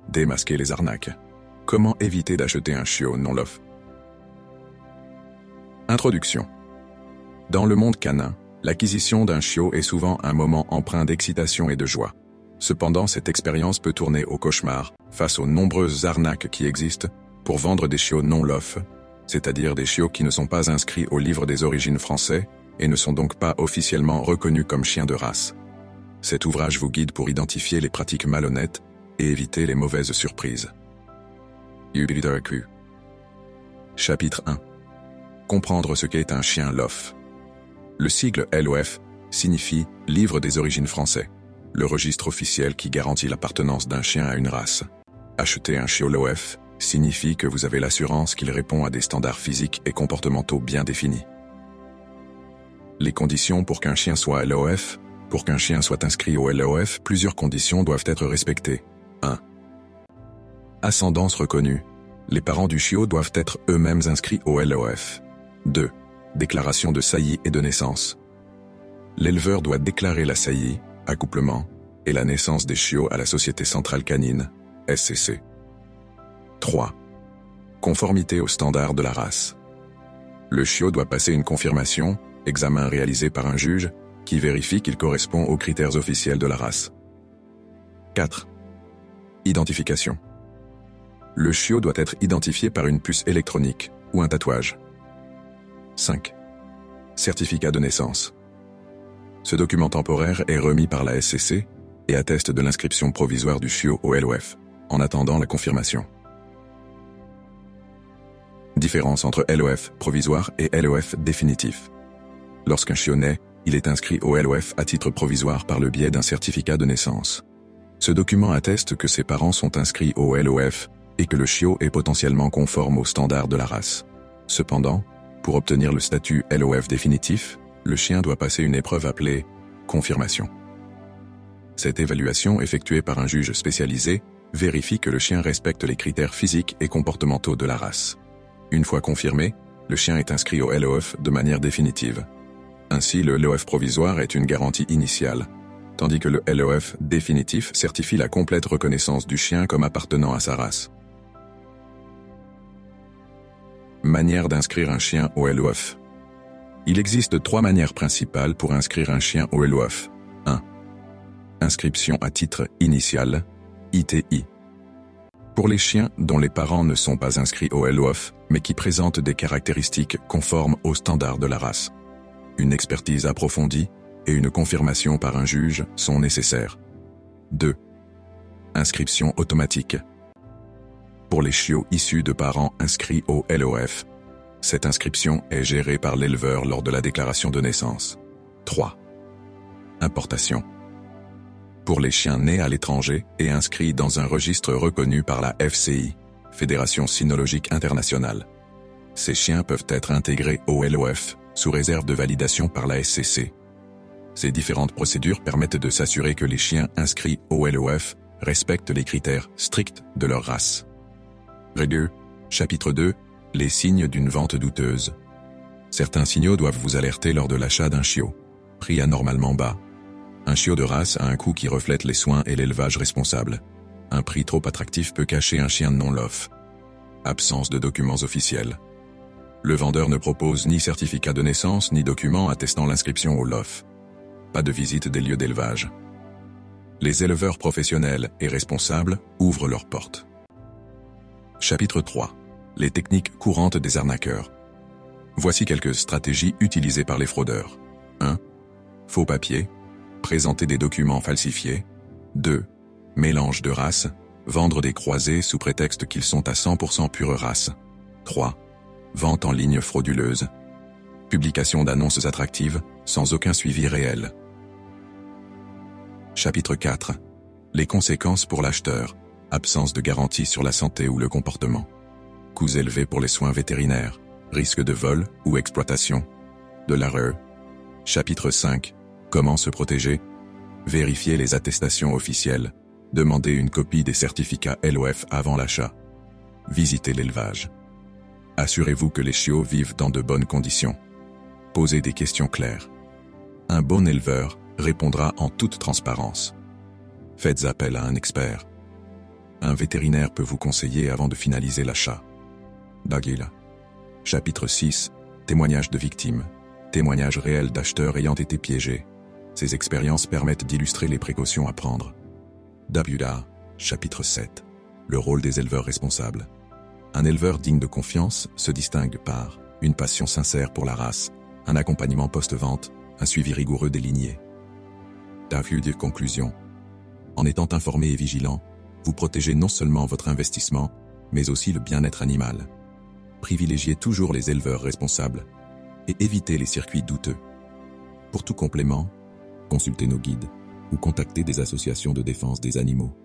Démasquer les arnaques. Comment éviter d'acheter un chiot non LOF? Introduction. Dans le monde canin, l'acquisition d'un chiot est souvent un moment empreint d'excitation et de joie. Cependant, cette expérience peut tourner au cauchemar face aux nombreuses arnaques qui existent pour vendre des chiots non LOF, c'est-à-dire des chiots qui ne sont pas inscrits au livre des origines français et ne sont donc pas officiellement reconnus comme chiens de race. Cet ouvrage vous guide pour identifier les pratiques malhonnêtes et éviter les mauvaises surprises. Chapitre 1. Comprendre ce qu'est un chien LOF. Le sigle LOF signifie « Livre des origines français », le registre officiel qui garantit l'appartenance d'un chien à une race. Acheter un chiot LOF signifie que vous avez l'assurance qu'il répond à des standards physiques et comportementaux bien définis. Les conditions pour qu'un chien soit LOF. Pour qu'un chien soit inscrit au LOF, plusieurs conditions doivent être respectées. 1. Ascendance reconnue. Les parents du chiot doivent être eux-mêmes inscrits au LOF. 2. Déclaration de saillie et de naissance. L'éleveur doit déclarer la saillie, accouplement et la naissance des chiots à la Société Centrale Canine, SCC. 3. Conformité aux standards de la race. Le chiot doit passer une confirmation, examen réalisé par un juge, qui vérifie qu'il correspond aux critères officiels de la race. 4. Identification. Le chiot doit être identifié par une puce électronique ou un tatouage. 5. Certificat de naissance. Ce document temporaire est remis par la SCC et atteste de l'inscription provisoire du chiot au LOF, en attendant la confirmation. Différence entre LOF provisoire et LOF définitif. Lorsqu'un chiot naît, il est inscrit au LOF à titre provisoire par le biais d'un certificat de naissance. Ce document atteste que ses parents sont inscrits au LOF et que le chiot est potentiellement conforme aux standards de la race. Cependant, pour obtenir le statut LOF définitif, le chien doit passer une épreuve appelée « confirmation ». Cette évaluation, effectuée par un juge spécialisé, vérifie que le chien respecte les critères physiques et comportementaux de la race. Une fois confirmé, le chien est inscrit au LOF de manière définitive. Ainsi, le LOF provisoire est une garantie initiale, tandis que le LOF définitif certifie la complète reconnaissance du chien comme appartenant à sa race. Manière d'inscrire un chien au LOF. Il existe 3 manières principales pour inscrire un chien au LOF. 1. Inscription à titre initial, ITI. Pour les chiens dont les parents ne sont pas inscrits au LOF, mais qui présentent des caractéristiques conformes aux standards de la race. Une expertise approfondie et une confirmation par un juge sont nécessaires. 2. Inscription automatique. Pour les chiots issus de parents inscrits au LOF, cette inscription est gérée par l'éleveur lors de la déclaration de naissance. 3. Importation. Pour les chiens nés à l'étranger et inscrits dans un registre reconnu par la FCI, Fédération Cynologique Internationale. Ces chiens peuvent être intégrés au LOF, sous réserve de validation par la SCC. Ces différentes procédures permettent de s'assurer que les chiens inscrits au LOF respectent les critères stricts de leur race. Règle. Chapitre 2. Les signes d'une vente douteuse. Certains signaux doivent vous alerter lors de l'achat d'un chiot. Prix anormalement bas. Un chiot de race a un coût qui reflète les soins et l'élevage responsable. Un prix trop attractif peut cacher un chien non LOF. Absence de documents officiels. Le vendeur ne propose ni certificat de naissance ni document attestant l'inscription au LOF. Pas de visite des lieux d'élevage. Les éleveurs professionnels et responsables ouvrent leurs portes. Chapitre 3. Les techniques courantes des arnaqueurs. Voici quelques stratégies utilisées par les fraudeurs. 1. Faux papiers. Présenter des documents falsifiés. 2. Mélange de races. Vendre des croisés sous prétexte qu'ils sont à 100% pure race. 3. Vente en ligne frauduleuse. Publication d'annonces attractives, sans aucun suivi réel. Chapitre 4. Les conséquences pour l'acheteur. Absence de garantie sur la santé ou le comportement. Coûts élevés pour les soins vétérinaires. Risque de vol ou exploitation. De l'erreur. Chapitre 5. Comment se protéger? Vérifier les attestations officielles. Demander une copie des certificats LOF avant l'achat. Visiter l'élevage. Assurez-vous que les chiots vivent dans de bonnes conditions. Posez des questions claires. Un bon éleveur répondra en toute transparence. Faites appel à un expert. Un vétérinaire peut vous conseiller avant de finaliser l'achat. Dagil. Chapitre 6. Témoignages de victimes. Témoignages réels d'acheteurs ayant été piégés. Ces expériences permettent d'illustrer les précautions à prendre. Dabuda. Chapitre 7. Le rôle des éleveurs responsables. Un éleveur digne de confiance se distingue par une passion sincère pour la race, un accompagnement post-vente, un suivi rigoureux des lignées. David, conclusion. En étant informé et vigilant, vous protégez non seulement votre investissement, mais aussi le bien-être animal. Privilégiez toujours les éleveurs responsables et évitez les circuits douteux. Pour tout complément, consultez nos guides ou contactez des associations de défense des animaux.